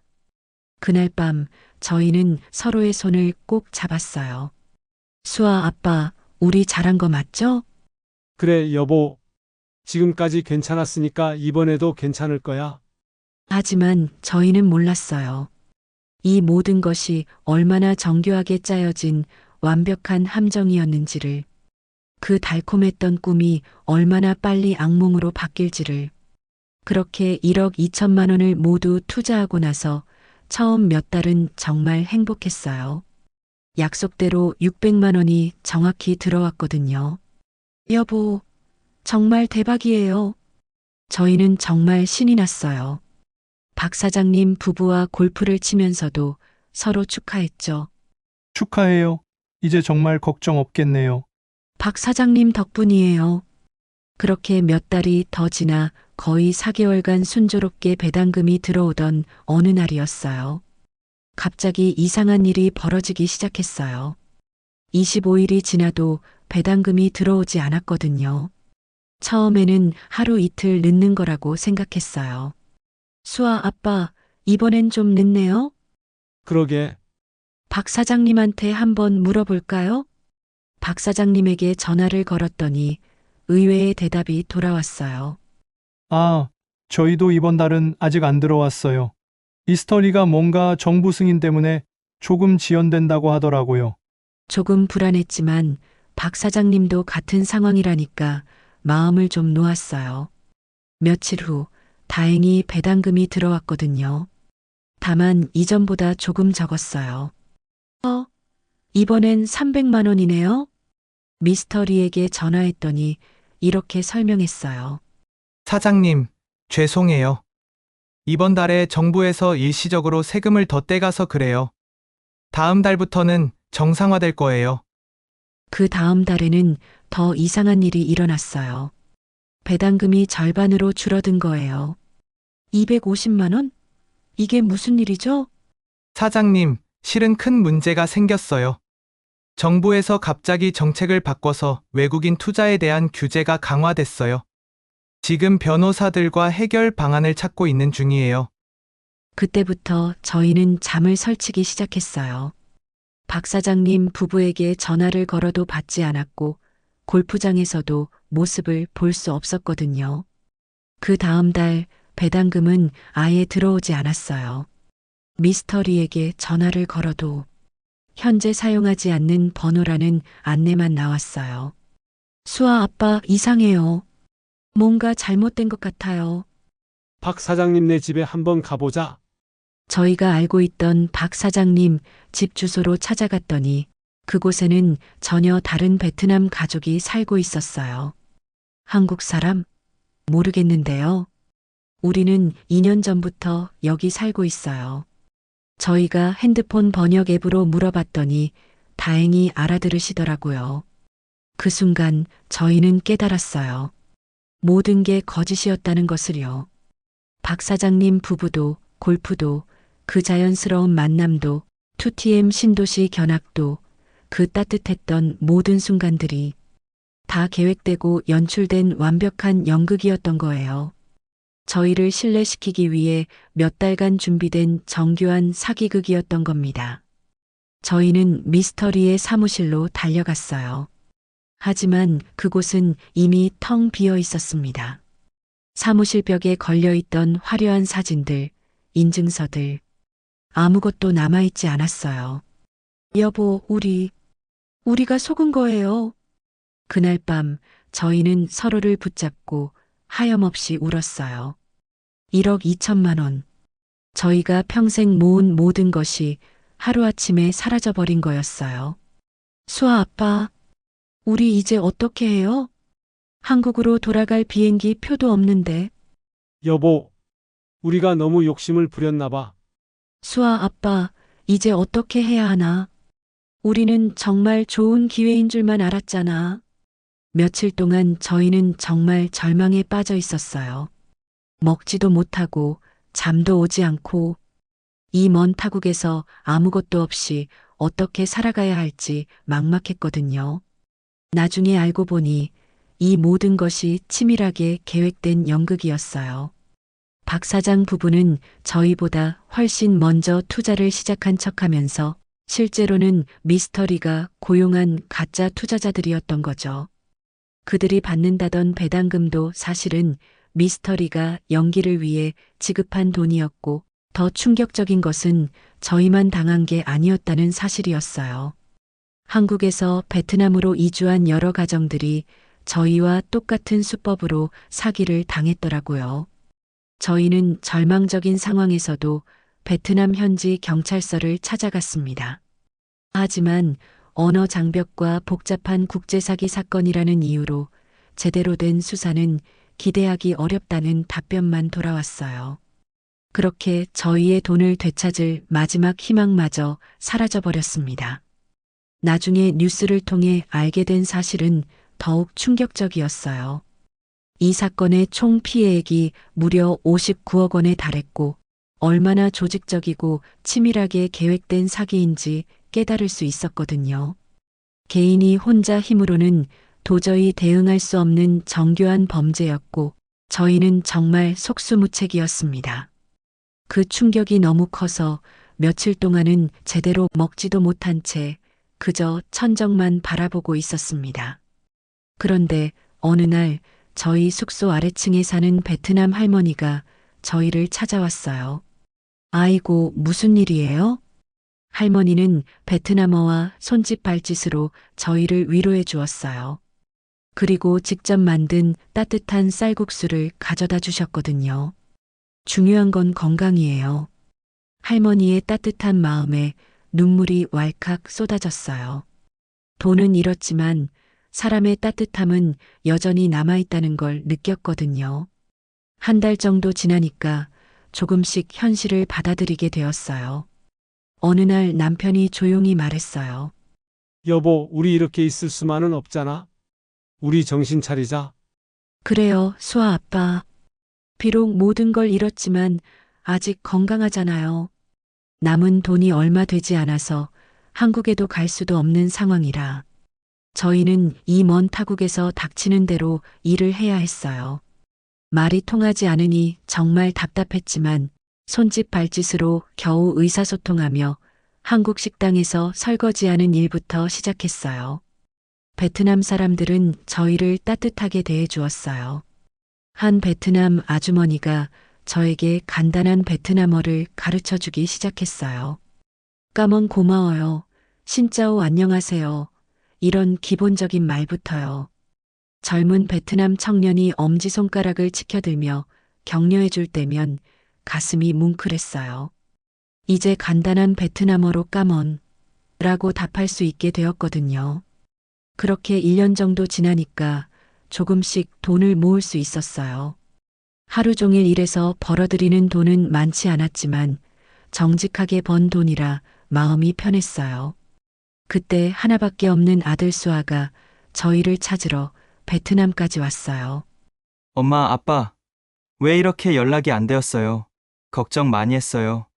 그날 밤 저희는 서로의 손을 꼭 잡았어요. 수아 아빠, 우리 잘한 거 맞죠? 그래, 여보. 지금까지 괜찮았으니까 이번에도 괜찮을 거야. 하지만 저희는 몰랐어요. 이 모든 것이 얼마나 정교하게 짜여진 완벽한 함정이었는지를, 그 달콤했던 꿈이 얼마나 빨리 악몽으로 바뀔지를. 그렇게 1억 2천만 원을 모두 투자하고 나서 처음 몇 달은 정말 행복했어요. 약속대로 600만 원이 정확히 들어왔거든요. 여보, 정말 대박이에요. 저희는 정말 신이 났어요. 박 사장님 부부와 골프를 치면서도 서로 축하했죠. 축하해요. 이제 정말 걱정 없겠네요. 박 사장님 덕분이에요. 그렇게 몇 달이 더 지나 거의 4개월간 순조롭게 배당금이 들어오던 어느 날이었어요. 갑자기 이상한 일이 벌어지기 시작했어요. 25일이 지나도 배당금이 들어오지 않았거든요. 처음에는 하루 이틀 늦는 거라고 생각했어요. 수아 아빠, 이번엔 좀 늦네요? 그러게. 박 사장님한테 한번 물어볼까요? 박 사장님에게 전화를 걸었더니 의외의 대답이 돌아왔어요. 아, 저희도 이번 달은 아직 안 들어왔어요. 미스터리가 뭔가 정부 승인 때문에 조금 지연된다고 하더라고요. 조금 불안했지만 박 사장님도 같은 상황이라니까 마음을 좀 놓았어요. 며칠 후 다행히 배당금이 들어왔거든요. 다만 이전보다 조금 적었어요. 이번엔 300만 원이네요. 미스터리에게 전화했더니 이렇게 설명했어요. 사장님, 죄송해요. 이번 달에 정부에서 일시적으로 세금을 더 떼가서 그래요. 다음 달부터는 정상화될 거예요. 그 다음 달에는 더 이상한 일이 일어났어요. 배당금이 절반으로 줄어든 거예요. 250만 원? 이게 무슨 일이죠? 사장님, 실은 큰 문제가 생겼어요. 정부에서 갑자기 정책을 바꿔서 외국인 투자에 대한 규제가 강화됐어요. 지금 변호사들과 해결 방안을 찾고 있는 중이에요. 그때부터 저희는 잠을 설치기 시작했어요. 박 사장님 부부에게 전화를 걸어도 받지 않았고 골프장에서도 모습을 볼 수 없었거든요. 그 다음 달 배당금은 아예 들어오지 않았어요. 미스터리에게 전화를 걸어도 현재 사용하지 않는 번호라는 안내만 나왔어요. 수아 아빠 이상해요. 뭔가 잘못된 것 같아요. 박 사장님네 집에 한번 가보자. 저희가 알고 있던 박 사장님 집 주소로 찾아갔더니 그곳에는 전혀 다른 베트남 가족이 살고 있었어요. 한국 사람? 모르겠는데요. 우리는 2년 전부터 여기 살고 있어요. 저희가 핸드폰 번역 앱으로 물어봤더니 다행히 알아들으시더라고요. 그 순간 저희는 깨달았어요. 모든 게 거짓이었다는 것을요. 박 사장님 부부도 골프도 그 자연스러운 만남도 2TM 신도시 견학도 그 따뜻했던 모든 순간들이 다 계획되고 연출된 완벽한 연극이었던 거예요. 저희를 신뢰시키기 위해 몇 달간 준비된 정교한 사기극이었던 겁니다. 저희는 미스터리의 사무실로 달려갔어요. 하지만 그곳은 이미 텅 비어 있었습니다. 사무실 벽에 걸려있던 화려한 사진들, 인증서들, 아무것도 남아있지 않았어요. 여보, 우리가 속은 거예요. 그날 밤 저희는 서로를 붙잡고 하염없이 울었어요. 1억 2천만 원. 저희가 평생 모은 모든 것이 하루아침에 사라져버린 거였어요. 수아 아빠, 우리 이제 어떻게 해요? 한국으로 돌아갈 비행기 표도 없는데. 여보, 우리가 너무 욕심을 부렸나 봐. 수아 아빠, 이제 어떻게 해야 하나? 우리는 정말 좋은 기회인 줄만 알았잖아. 며칠 동안 저희는 정말 절망에 빠져 있었어요. 먹지도 못하고 잠도 오지 않고 이 먼 타국에서 아무것도 없이 어떻게 살아가야 할지 막막했거든요. 나중에 알고 보니 이 모든 것이 치밀하게 계획된 연극이었어요. 박 사장 부부는 저희보다 훨씬 먼저 투자를 시작한 척하면서 실제로는 미스터리가 고용한 가짜 투자자들이었던 거죠. 그들이 받는다던 배당금도 사실은 미스터리가 연기를 위해 지급한 돈이었고 더 충격적인 것은 저희만 당한 게 아니었다는 사실이었어요. 한국에서 베트남으로 이주한 여러 가정들이 저희와 똑같은 수법으로 사기를 당했더라고요. 저희는 절망적인 상황에서도 베트남 현지 경찰서를 찾아갔습니다. 하지만 언어 장벽과 복잡한 국제사기 사건이라는 이유로 제대로 된 수사는 기대하기 어렵다는 답변만 돌아왔어요. 그렇게 저희의 돈을 되찾을 마지막 희망마저 사라져버렸습니다. 나중에 뉴스를 통해 알게 된 사실은 더욱 충격적이었어요. 이 사건의 총 피해액이 무려 59억 원에 달했고 얼마나 조직적이고 치밀하게 계획된 사기인지 깨달을 수 있었거든요. 개인이 혼자 힘으로는 도저히 대응할 수 없는 정교한 범죄였고 저희는 정말 속수무책이었습니다. 그 충격이 너무 커서 며칠 동안은 제대로 먹지도 못한 채 그저 천정만 바라보고 있었습니다. 그런데 어느 날 저희 숙소 아래층에 사는 베트남 할머니가 저희를 찾아왔어요. 아이고, 무슨 일이에요? 할머니는 베트남어와 손짓 발짓으로 저희를 위로해 주었어요. 그리고 직접 만든 따뜻한 쌀국수를 가져다 주셨거든요. 중요한 건 건강이에요. 할머니의 따뜻한 마음에 눈물이 왈칵 쏟아졌어요. 돈은 잃었지만 사람의 따뜻함은 여전히 남아있다는 걸 느꼈거든요. 한 달 정도 지나니까 조금씩 현실을 받아들이게 되었어요. 어느 날 남편이 조용히 말했어요. 여보, 우리 이렇게 있을 수만은 없잖아. 우리 정신 차리자. 그래요, 수아 아빠. 비록 모든 걸 잃었지만 아직 건강하잖아요. 남은 돈이 얼마 되지 않아서 한국에도 갈 수도 없는 상황이라 저희는 이 먼 타국에서 닥치는 대로 일을 해야 했어요. 말이 통하지 않으니 정말 답답했지만 손짓 발짓으로 겨우 의사소통하며 한국 식당에서 설거지하는 일부터 시작했어요. 베트남 사람들은 저희를 따뜻하게 대해 주었어요. 한 베트남 아주머니가 저에게 간단한 베트남어를 가르쳐 주기 시작했어요. 까먼 고마워요. 신짜오 안녕하세요. 이런 기본적인 말부터요. 젊은 베트남 청년이 엄지손가락을 치켜들며 격려해 줄 때면 가슴이 뭉클했어요. 이제 간단한 베트남어로 까먼 라고 답할 수 있게 되었거든요. 그렇게 1년 정도 지나니까 조금씩 돈을 모을 수 있었어요. 하루 종일 일해서 벌어들이는 돈은 많지 않았지만 정직하게 번 돈이라 마음이 편했어요. 그때 하나밖에 없는 아들 수아가 저희를 찾으러 베트남까지 왔어요. 엄마, 아빠, 왜 이렇게 연락이 안 되었어요? 걱정 많이 했어요.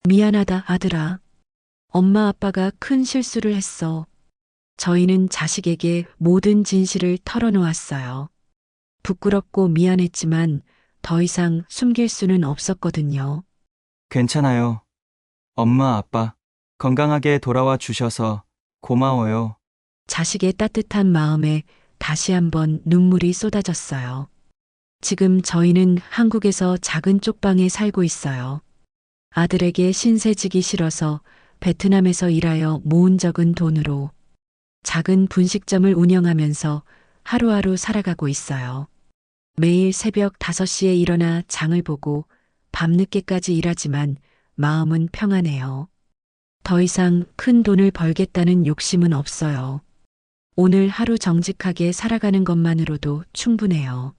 미안하다, 아들아. 엄마 아빠가 큰 실수를 했어. 저희는 자식에게 모든 진실을 털어놓았어요. 부끄럽고 미안했지만 더 이상 숨길 수는 없었거든요. 괜찮아요. 엄마, 아빠, 건강하게 돌아와 주셔서 고마워요. 자식의 따뜻한 마음에 다시 한번 눈물이 쏟아졌어요. 지금 저희는 한국에서 작은 쪽방에 살고 있어요. 아들에게 신세지기 싫어서 베트남에서 일하여 모은 적은 돈으로 작은 분식점을 운영하면서 하루하루 살아가고 있어요. 매일 새벽 5시에 일어나 장을 보고 밤늦게까지 일하지만 마음은 평안해요. 더 이상 큰 돈을 벌겠다는 욕심은 없어요. 오늘 하루 정직하게 살아가는 것만으로도 충분해요.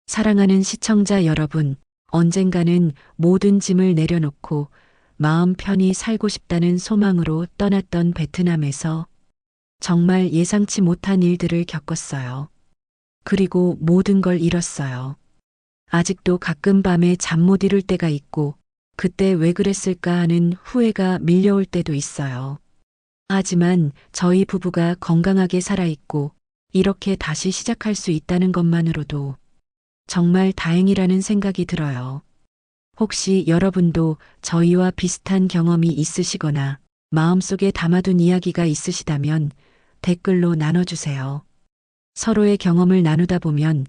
사랑하는 시청자 여러분, 언젠가는 모든 짐을 내려놓고 마음 편히 살고 싶다는 소망으로 떠났던 베트남에서 정말 예상치 못한 일들을 겪었어요. 그리고 모든 걸 잃었어요. 아직도 가끔 밤에 잠 못 이룰 때가 있고 그때 왜 그랬을까 하는 후회가 밀려올 때도 있어요. 하지만 저희 부부가 건강하게 살아있고 이렇게 다시 시작할 수 있다는 것만으로도 정말 다행이라는 생각이 들어요. 혹시 여러분도 저희와 비슷한 경험이 있으시거나 마음속에 담아둔 이야기가 있으시다면 댓글로 나눠주세요. 서로의 경험을 나누다 보면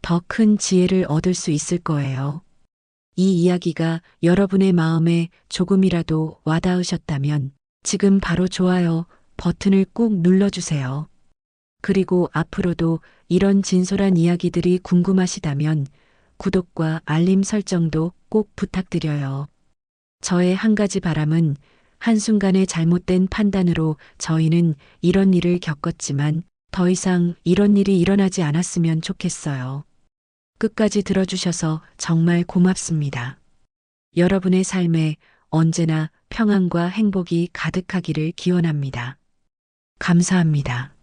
더 큰 지혜를 얻을 수 있을 거예요. 이 이야기가 여러분의 마음에 조금이라도 와닿으셨다면 지금 바로 좋아요 버튼을 꾹 눌러주세요. 그리고 앞으로도 이런 진솔한 이야기들이 궁금하시다면 구독과 알림 설정도 꼭 부탁드려요. 저의 한 가지 바람은 한순간의 잘못된 판단으로 저희는 이런 일을 겪었지만 더 이상 이런 일이 일어나지 않았으면 좋겠어요. 끝까지 들어주셔서 정말 고맙습니다. 여러분의 삶에 언제나 평안과 행복이 가득하기를 기원합니다. 감사합니다.